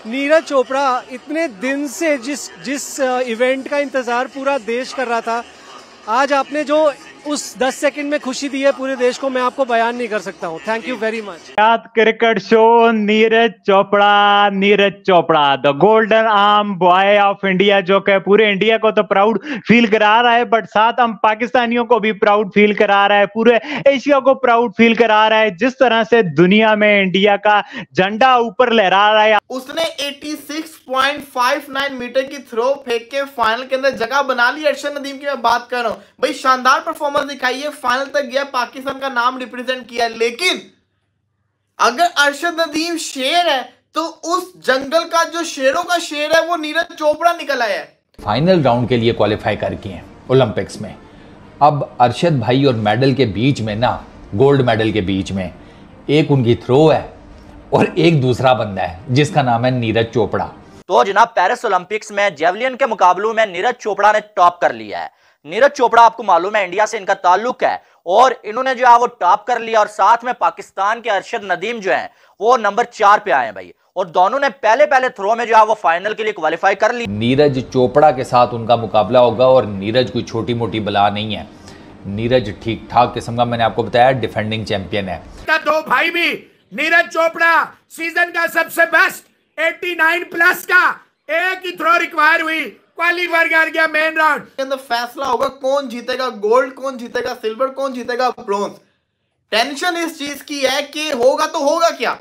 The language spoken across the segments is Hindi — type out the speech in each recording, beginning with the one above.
नीरज चोपड़ा इतने दिन से जिस इवेंट का इंतजार पूरा देश कर रहा था, आज आपने जो उस 10 सेकंड में खुशी दी है पूरे देश को, मैं आपको बयान नहीं कर सकता हूँ। Thank you very much. Cricket show Neeraj Chopra the golden arm boy of India, जो कि पूरे इंडिया को तो प्राउड फील करा रहा है, बट साथ हम पाकिस्तानियों को भी प्राउड फील करा रहा है, पूरे एशिया को प्राउड फील करा रहा है। जिस तरह से दुनिया में इंडिया का झंडा ऊपर लहरा रहा है, उसने 86.59 मीटर की थ्रो फेंक के फाइनल के अंदर जगह बना ली। अरशद नदीम की मैं बात कर रहा हूं भाई, शानदार परफॉर्मेंस दिखाई है, फाइनल तक गया, पाकिस्तान का नाम रिप्रेजेंट किया। लेकिन अगर अरशद नदीम शेर है तो उस जंगल का जो शेरों का शेर है वो नीरज चोपड़ा निकल आया है। फाइनल राउंड के लिए क्वालिफाई करके हैं ओलंपिक्स में। अब अरशद भाई और मेडल के बीच में ना, गोल्ड मेडल के बीच में एक उनकी थ्रो है और एक दूसरा बंदा है जिसका नाम है नीरज चोपड़ा। तो जनाब पेरिस ओलंपिक्स में जेवलिन के मुकाबलों में नीरज चोपड़ा ने टॉप कर लिया है। नीरज चोपड़ा आपको मालूम है इंडिया से इनका ताल्लुक है और इन्होंने जो है वो टॉप कर लिया, और साथ में पाकिस्तान के अरशद नदीम जो हैं वो नंबर 4 पे आए हैं भाई, और दोनों ने पहले थ्रो में जो है वो फाइनल के लिए क्वालिफाई कर ली। नीरज चोपड़ा के साथ उनका मुकाबला होगा और नीरज कोई छोटी मोटी बला नहीं है, नीरज ठीक ठाक किस्म का, मैंने आपको बताया, डिफेंडिंग चैंपियन है। दो भाई भी, नीरज चोपड़ा सीजन का सबसे बेस्ट 89 प्लस का, एक ही थ्रो रिक्वायर हुई, क्वालीफाई कर गया मेन राउंड के अंदर। फैसला होगा कौन जीतेगा गोल्ड, कौन जीतेगा सिल्वर, कौन जीतेगा ब्रोंज। टेंशन इस चीज की है कि होगा तो होगा क्या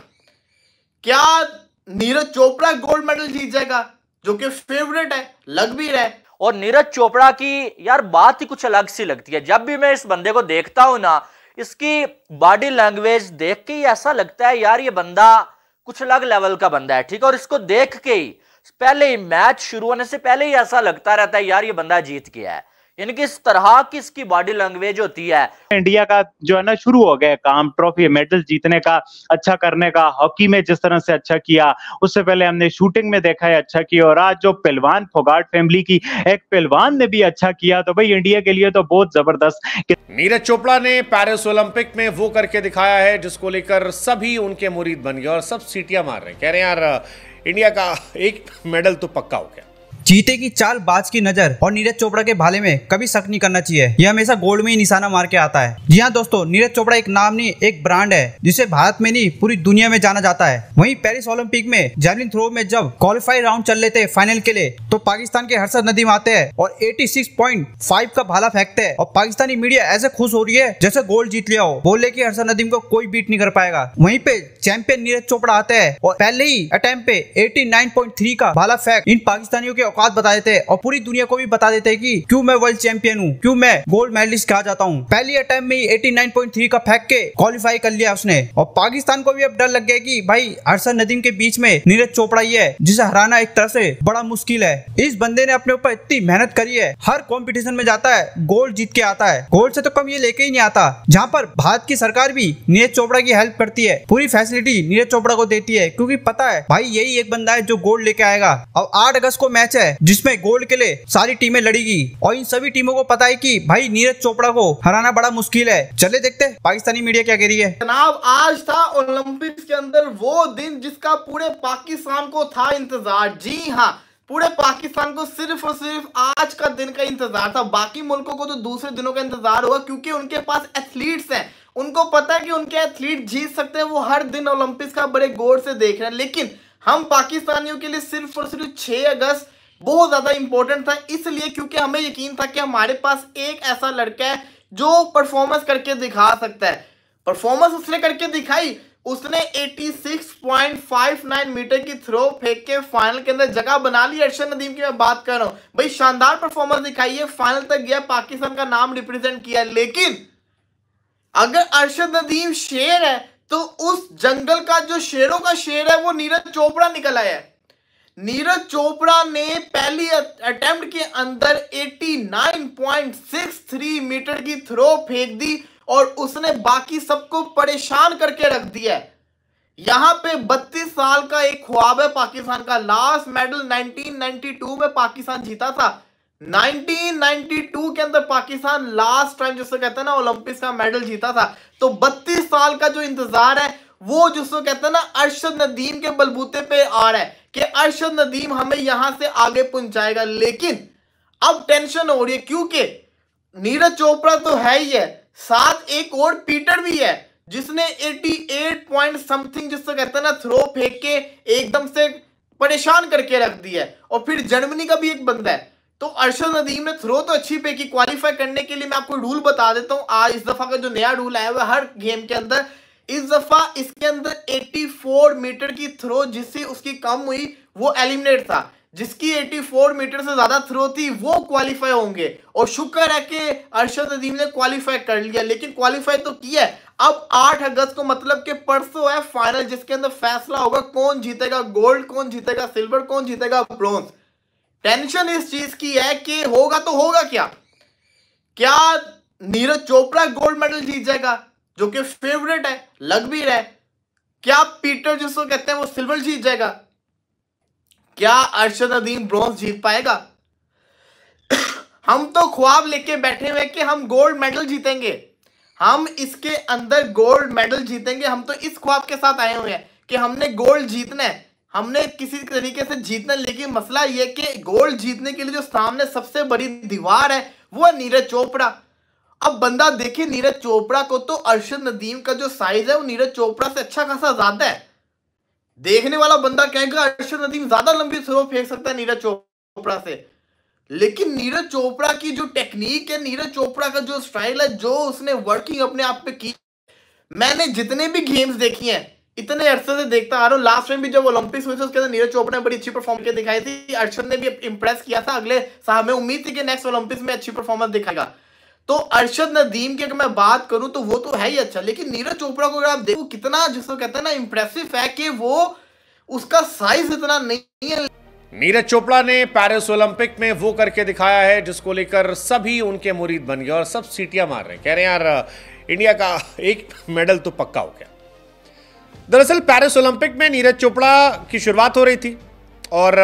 नीरज चोपड़ा गोल्ड मेडल जीत जाएगा, जो कि फेवरेट है, लग भी रहा है। और नीरज चोपड़ा की यार बात ही कुछ अलग सी लगती है। जब भी मैं इस बंदे को देखता हूं ना, इसकी बॉडी लैंग्वेज देख के ही ऐसा लगता है यार ये बंदा कुछ अलग लेवल का बंदा है, ठीक है। और इसको देख के ही पहले ही मैच शुरू होने से पहले ही ऐसा लगता रहता है यार ये बंदा जीत गया है, यानी कि इस तरह की इसकी बॉडी लैंग्वेज होती है। इंडिया का जो है ना शुरू हो गया काम, ट्रॉफी मेडल जीतने का, अच्छा करने का। हॉकी में जिस तरह से अच्छा किया, उससे पहले हमने शूटिंग में देखा है अच्छा किया, और आज जो पहलवान फोगाट फैमिली की एक पहलवान ने भी अच्छा किया, तो भाई इंडिया के लिए तो बहुत जबरदस्त। नीरज चोपड़ा ने पेरिस ओलंपिक में वो करके दिखाया है जिसको लेकर सभी उनके मुरीद बन गए और सब सीटियां मार रहे हैं, कह रहे हैं यार इंडिया का एक मेडल तो पक्का हो गया। जीते की चाल बाज की नजर और नीरज चोपड़ा के भाले में कभी शक नहीं करना चाहिए, यह हमेशा गोल्ड में ही निशाना मार के आता है। जी हाँ दोस्तों, नीरज चोपड़ा एक नाम नहीं, एक ब्रांड है जिसे भारत में नहीं पूरी दुनिया में जाना जाता है। वहीं पेरिस ओलंपिक में जैवलिन थ्रो में जब क्वालिफाई राउंड चल रहे थे फाइनल के लिए, तो पाकिस्तान के अरशद नदीम आते हैं और 86.5 का भाला फेंकते हैं, और पाकिस्तानी मीडिया ऐसे खुश हो रही है जैसे गोल्ड जीत लिया हो, बोले कि अरशद नदीम को कोई बीट नहीं कर पाएगा। वहीं पे चैंपियन नीरज चोपड़ा आते हैं और पहले ही अटेम्प्ट पे 89.3 का भाला फेंक इन पाकिस्तानियों के औकात बता देते हैं और पूरी दुनिया को भी बता देते हैं कि क्यों मैं वर्ल्ड चैंपियन हूँ, क्यों मैं गोल्ड मेडलिस्ट कहा जाता हूँ। पहली अटेम्प्ट में ही 89.3 का फेंक के क्वालिफाई कर लिया उसने, और पाकिस्तान को भी अब डर लग गया कि भाई अरशद नदीम के बीच में नीरज चोपड़ा ही है जिसे हराना एक तरह से बड़ा मुश्किल है। इस बंदे ने अपने ऊपर इतनी मेहनत करी है, हर कॉम्पिटिशन में जाता है, गोल्ड जीत के आता है, गोल्ड से तो कम ये लेके ही नहीं आता। जहाँ पर भारत की सरकार भी नीरज चोपड़ा की हेल्प करती है, पूरी फैसिलिटी नीरज चोपड़ा को देती है, क्योंकि पता है भाई यही एक बंदा है जो गोल्ड लेके आएगा। अब 8 अगस्त को मैच है जिसमें गोल्ड के लिए सारी टीमें लड़ेगी, और इन सभी टीमों को पता है कि भाई नीरज चोपड़ा को हराना बड़ा मुश्किल है। चले देखते हैं पाकिस्तानी मीडिया क्या कह रही है। जनाब आज था ओलंपिक्स के अंदर वो दिन जिसका पूरे पाकिस्तान को था इंतजार। जी हाँ, पूरे पाकिस्तान को सिर्फ और सिर्फ आज का दिन का इंतजार था। बाकी मुल्कों को तो दूसरे दिनों का इंतजार हुआ, क्योंकि उनके पास एथलीट्स हैं, उनको पता है कि उनके एथलीट जीत सकते हैं, वो हर दिन ओलंपिक्स का बड़े गौर से देख रहे हैं। लेकिन हम पाकिस्तानियों के लिए सिर्फ और सिर्फ 6 अगस्त बहुत ज्यादा इंपॉर्टेंट था, इसलिए क्योंकि हमें यकीन था कि हमारे पास एक ऐसा लड़का है जो परफॉर्मेंस करके दिखा सकता है। परफॉर्मेंस उसने करके दिखाई, उसने 86.59 मीटर की थ्रो फेंक के फाइनल के अंदर जगह बना ली। अरशद नदीम की मैं बात कर रहा हूं भाई, शानदार परफॉर्मेंस दिखाई है, फाइनल तक गया, पाकिस्तान का नाम रिप्रेजेंट किया। लेकिन अगर अरशद नदीम शेर है तो उस जंगल का जो शेरों का शेर है वो नीरज चोपड़ा निकल आया है। नीरज चोपड़ा ने पहली अटेम्प्ट के अंदर 89.63 मीटर की थ्रो फेंक दी और उसने बाकी सबको परेशान करके रख दिया है। यहां पे 32 साल का एक ख्वाब है पाकिस्तान का। लास्ट मेडल 1992 में पाकिस्तान जीता था। 1992 के अंदर पाकिस्तान लास्ट टाइम जिसको कहते हैं ना ओलंपिक्स का मेडल जीता था। तो 32 साल का जो इंतजार है वो जिसको कहते हैं ना अरशद नदीम के बलबूते पे आ रहा है कि अरशद नदीम हमें यहां से आगे पहुंचाएगा, लेकिन अब टेंशन हो रही है क्योंकि नीरज चोपड़ा तो है ही है, साथ एक और पीटर भी है जिसने 88 पॉइंट समथिंग जिससे कहते हैं ना थ्रो फेंक के एकदम से परेशान करके रख दिया है। और फिर जर्मनी का भी एक बंदा है। तो अरशद नदीम ने थ्रो तो अच्छी फेंकी। क्वालिफाई करने के लिए मैं आपको रूल बता देता हूं, आज इस दफा का जो नया रूल आया हुआ है हर गेम के अंदर, इस दफा इसके अंदर 84 मीटर की थ्रो जिससे उसकी कम हुई वो एलिमिनेट था, जिसकी 84 मीटर से ज्यादा थ्रो थी वो क्वालिफाई होंगे। और शुक्र है कि अरशद नदीम ने क्वालिफाई कर लिया, लेकिन क्वालिफाई तो किया है। अब 8 अगस्त को मतलब कि परसों है फाइनल, जिसके अंदर फैसला होगा कौन जीतेगा गोल्ड, कौन जीतेगा सिल्वर, कौन जीतेगा ब्रॉन्ज। टेंशन इस चीज की है कि होगा तो होगा क्या नीरज चोपड़ा गोल्ड मेडल जीत जाएगा जो कि फेवरेट है, लग भी रहा है। क्या पीटर जिसको कहते हैं वो सिल्वर जीत जाएगा? क्या अरशद नदीम ब्रॉन्ज जीत पाएगा? हम तो ख्वाब लेके बैठे हुए कि हम गोल्ड मेडल जीतेंगे, हम इसके अंदर गोल्ड मेडल जीतेंगे। हम तो इस ख्वाब के साथ आए हुए हैं कि हमने गोल्ड जीतना है, हमने किसी तरीके से जीतना। लेकिन मसला यह कि गोल्ड जीतने के लिए जो सामने सबसे बड़ी दीवार है वो है नीरज चोपड़ा। अब बंदा देखिए नीरज चोपड़ा को, तो अरशद नदीम का जो साइज है वो नीरज चोपड़ा से अच्छा खासा ज्यादा है। देखने वाला बंदा कहेगा अरशद नदीम ज्यादा लंबी थ्रो फेंक सकता है नीरज चोपड़ा से, लेकिन नीरज चोपड़ा की जो टेक्निक है, नीरज चोपड़ा का जो स्टाइल है, जो उसने वर्किंग अपने आप पे की, मैंने जितने भी गेम्स देखी हैं इतने अरसे से देखता आ रहा हूँ। लास्ट टाइम भी जब ओलंपिक्स हुए थे उसके अंदर नीरज चोपड़ा ने बड़ी अच्छी परफॉर्म करके दिखाई थी, अरशद ने भी इंप्रेस किया था। अगले साल में उम्मीद थी कि नेक्स्ट ओलंपिक्स में अच्छी परफॉर्मेंस दिखाएगा। तो अरशद नदीम की अगर मैं बात करूं तो वो तो है ही अच्छा, लेकिन नीरज चोपड़ा को अगर आप देखो कितना जिसको कहते हैं ना इंप्रेसिव है कि वो उसका साइज इतना नहीं है। नीरज चोपड़ा ने पेरिस ओलंपिक में वो करके दिखाया है जिसको लेकर सभी उनके मुरीद बन गए और सब सीटियां मार रहे हैं, कह रहे हैं यार इंडिया का एक मेडल तो पक्का हो गया। दरअसल पेरिस ओलंपिक में नीरज चोपड़ा की शुरुआत हो रही थी और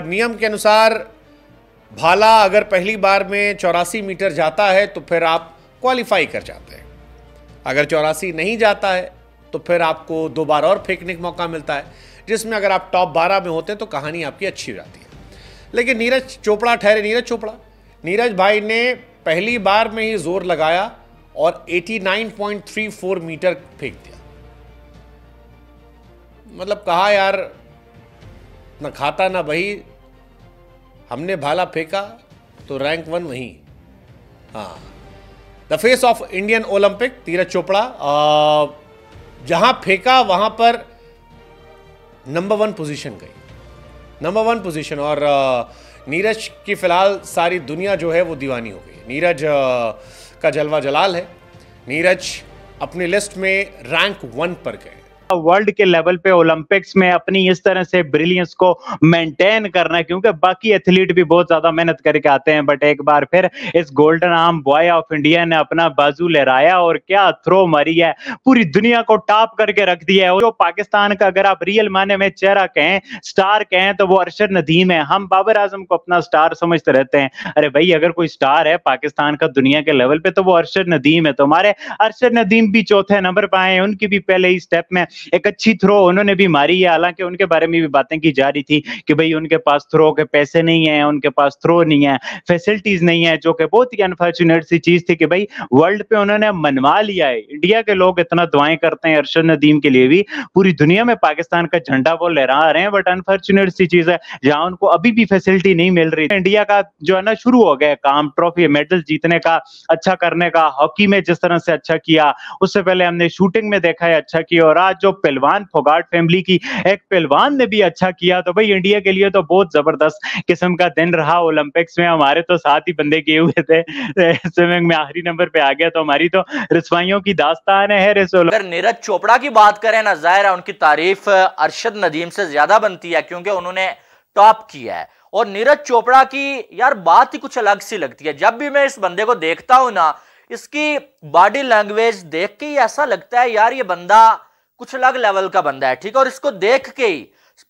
नियम के अनुसार भाला अगर पहली बार में 84 मीटर जाता है तो फिर आप क्वालिफाई कर जाते हैं, अगर 84 नहीं जाता है तो फिर आपको 2 बार और फेंकने का मौका मिलता है, जिसमें अगर आप टॉप 12 में होते हैं तो कहानी आपकी अच्छी हो जाती है। लेकिन नीरज चोपड़ा ठहरे नीरज चोपड़ा, नीरज भाई ने पहली बार में ही जोर लगाया और 89.34 मीटर फेंक दिया। मतलब कहा यार ना खाता ना बही, हमने भाला फेंका तो रैंक 1 वहीं। हाँ, the face of Indian Olympic Neeraj Chopra, जहां फेंका वहां पर नंबर 1 पोजीशन गई, नंबर 1 पोजीशन। और नीरज की फिलहाल सारी दुनिया जो है वो दीवानी हो गई। नीरज का जलवा जलाल है, नीरज अपनी लिस्ट में रैंक 1 पर गए। वर्ल्ड के लेवल पे ओलंपिक्स में अपनी इस तरह से ब्रिलियंस को मेंटेन करना, क्योंकि बाकी एथलीट भी बहुत ज्यादा मेहनत करके आते हैं, बट एक बार फिर इस golden arm boy of India ने अपना बाजू लहराया और क्या थ्रो मारी है, पूरी दुनिया को टॉप करके रख दिया है। जो पाकिस्तान का अगर आप रियल माने में चेहरा कहें, स्टार कहें, तो वो अरशद नदीम है। हम बाबर आजम को अपना स्टार समझते रहते हैं, अरे भाई अगर कोई स्टार है पाकिस्तान का दुनिया के लेवल पे तो वो अरशद नदीम है। तो हमारे अरशद नदीम भी चौथे नंबर पर आए, उनकी भी पहले ही स्टेप में एक अच्छी थ्रो उन्होंने भी मारी है। हालांकि उनके बारे में भी बातें की जा रही थी कि भाई उनके पास थ्रो के पैसे नहीं है, उनके पास थ्रो नहीं है, फैसिलिटीज नहीं है, जो कि बहुत ही अनफॉर्चुनेट सी चीज थी कि भाई वर्ल्ड पे उन्होंने मनवा लिया है। इंडिया के लोग इतना दुआएं करते हैं अरशद नदीम के लिए भी, पूरी दुनिया में पाकिस्तान का झंडा वो लहरा रहे हैं, बट अनफॉर्चुनेट सी चीज है जहां उनको अभी भी फैसिलिटी नहीं मिल रही। इंडिया का जो है ना शुरू हो गया काम ट्रॉफी मेडल जीतने का, अच्छा करने का। हॉकी में जिस तरह से अच्छा किया, उससे पहले हमने शूटिंग में देखा है अच्छा किया, और आज जो पहलवान फोगाट फैमिली की एक पहलवान ने भी अच्छा किया। तो भाई इंडिया के लिए तो बहुत जबरदस्त किस्म का दिन रहा ओलंपिक्स में। हमारे तो 7 ही बंदे किए हुए थे, स्विमिंग में आखिरी नंबर पे आ गया, तो हमारी तो रसवाइयों की दास्तान है। अगर नीरज चोपड़ा की बात करें ना, जाहिर है उनकी तारीफ अरशद नदीम से ज्यादा बनती है क्योंकि उन्होंने टॉप किया है। और नीरज चोपड़ा की यार बात ही कुछ अलग सी लगती है। जब भी मैं इस बंदे को देखता हूं ना, इसकी बॉडी लैंग्वेज देख के ही ऐसा लगता है यार ये बंदा कुछ अलग लेवल का बंदा है, ठीक है। और इसको देख के ही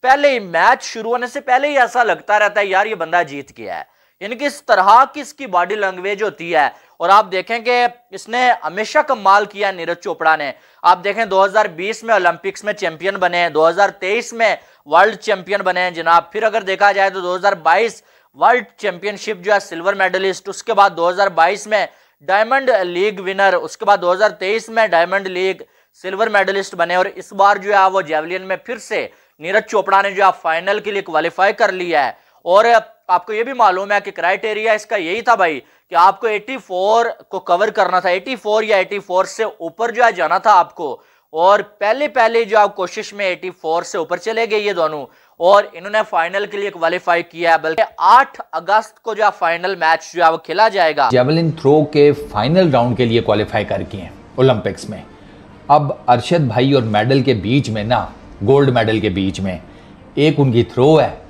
पहले ही मैच शुरू होने से पहले ही ऐसा लगता रहता है यार ये बंदा जीत गया है, इनकी इस तरह की इसकी बॉडी लैंग्वेज होती है। और आप देखें कि इसने हमेशा कमाल किया नीरज चोपड़ा ने। आप देखें 2020 में ओलंपिक्स में चैंपियन बने, 2023 में वर्ल्ड चैंपियन बने जनाब। फिर अगर देखा जाए तो 2022 वर्ल्ड चैंपियनशिप जो है सिल्वर मेडलिस्ट, उसके बाद 2022 में डायमंड लीग विनर, उसके बाद 2023 में डायमंड लीग सिल्वर मेडलिस्ट बने। और इस बार जो है वो जेवलिन में फिर से नीरज चोपड़ा ने जो है फाइनल के लिए क्वालिफाई कर लिया है। और आपको ये भी मालूम है कि क्राइटेरिया इसका यही था भाई कि आपको 84 को कवर करना था, 84 या 84 से ऊपर जो है जाना था आपको। और पहले जो आप कोशिश में 84 से ऊपर चले गए ये दोनों, और इन्होंने फाइनल के लिए क्वालिफाई किया है। बल्कि 8 अगस्त को जो फाइनल मैच जो है वो खेला जाएगा। जेवलिन थ्रो के फाइनल राउंड के लिए क्वालिफाई करके हैं ओलंपिक्स में। अब अरशद भाई और मेडल के बीच में ना, गोल्ड मेडल के बीच में एक उनकी थ्रो है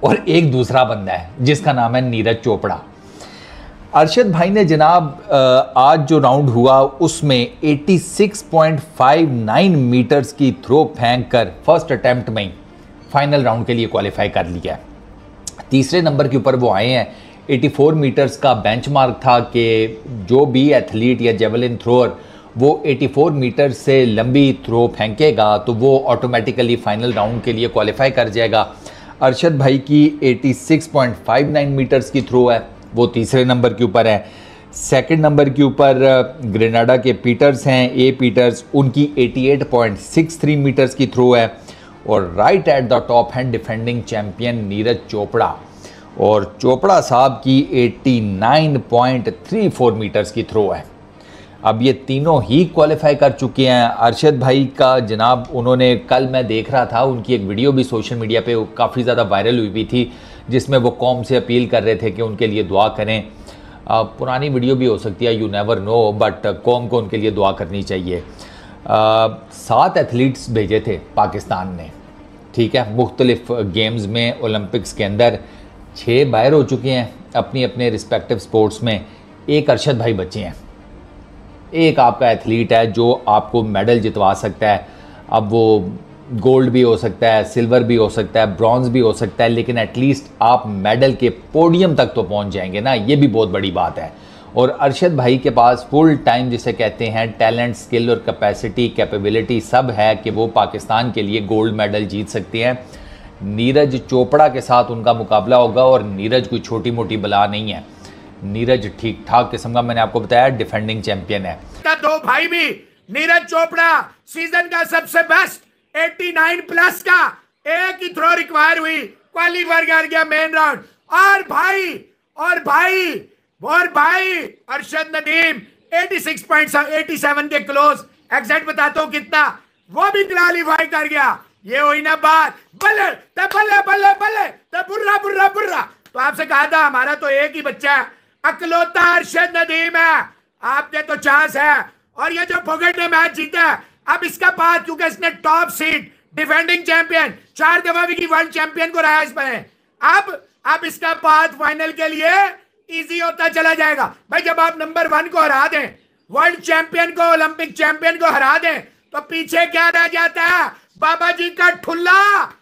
और एक दूसरा बंदा है जिसका नाम है नीरज चोपड़ा। अरशद भाई ने जनाब आज जो राउंड हुआ उसमें 86.59 मीटर्स की थ्रो फेंक कर फर्स्ट अटेम्प्ट में ही फाइनल राउंड के लिए क्वालिफाई कर लिया। तीसरे नंबर के ऊपर वो आए हैं। 84 मीटर्स का बेंचमार्क था कि जो भी एथलीट या जेवलिन थ्रोअर वो 84 मीटर से लंबी थ्रो फेंकेगा तो वो ऑटोमेटिकली फाइनल राउंड के लिए क्वालिफाई कर जाएगा। अरशद भाई की 86.59 मीटर्स की थ्रो है, वो तीसरे नंबर के ऊपर है। सेकंड नंबर के ऊपर ग्रेनाडा के पीटर्स हैं, ए पीटर्स, उनकी 88.63 मीटर्स की थ्रो है। और राइट एट द टॉप हैं डिफेंडिंग चैम्पियन नीरज चोपड़ा, और चोपड़ा साहब की 89.34 मीटर्स की थ्रो है। अब ये तीनों ही क्वालिफाई कर चुके हैं। अरशद भाई का जनाब उन्होंने, कल मैं देख रहा था उनकी एक वीडियो भी सोशल मीडिया पे काफ़ी ज़्यादा वायरल हुई भी थी जिसमें वो कौम से अपील कर रहे थे कि उनके लिए दुआ करें। पुरानी वीडियो भी हो सकती है, यू नेवर नो, बट कौम को उनके लिए दुआ करनी चाहिए। 7 एथलीट्स भेजे थे पाकिस्तान ने, ठीक है, मुख्तलिफ गेम्स में ओलंपिक्स के अंदर। 6 बाहर हो चुके हैं अपनी अपने रिस्पेक्टिव स्पोर्ट्स में। एक अरशद भाई बचे हैं। एक आपका एथलीट है जो आपको मेडल जितवा सकता है। अब वो गोल्ड भी हो सकता है, सिल्वर भी हो सकता है, ब्रॉन्ज भी हो सकता है, लेकिन एटलीस्ट आप मेडल के पोडियम तक तो पहुंच जाएंगे ना, ये भी बहुत बड़ी बात है। और अरशद भाई के पास फुल टाइम जिसे कहते हैं टैलेंट, स्किल और कैपेसिटी, कैपेबिलिटी सब है कि वो पाकिस्तान के लिए गोल्ड मेडल जीत सकते हैं। नीरज चोपड़ा के साथ उनका मुकाबला होगा और नीरज कोई छोटी मोटी बला नहीं है। नीरज ठीक ठाक किस्म का, मैंने आपको बताया, डिफेंडिंग चैंपियन है। दो भाई भी, नीरज चोपड़ा सीजन का सबसे बेस्ट 89 प्लस का एक ही थ्रो रिक्वायर हुई, क्वालीफाई कर गया मेन राउंड। और भाई अरशद नदीम 86.87 के क्लोज, एग्जैक्ट बताता हूं कितना, वो भी क्वालीफाई कर गया। ये हुई ना बात, बल्ले बल्ले बल्ले बल्ले बुर्रा बुर्रा बुर्रा। तो आपसे कहा था हमारा तो एक ही बच्चा है, अकलौता अरशद नदीम है, आपने तो चांस है। और ये जो फोगट ने मैच जीता है, अब इसका पास, क्योंकि इसने टॉप सीड, डिफेंडिंग चैंपियन, 4 दफा की वर्ल्ड चैंपियन को रहा इसमें, अब इसका पाथ फाइनल के लिए इजी होता चला जाएगा। भाई जब आप नंबर 1 को हरा दें, वर्ल्ड चैंपियन को, ओलंपिक चैंपियन को हरा दें, तो पीछे क्या रह जाता है? बाबा जी का ठुल्ला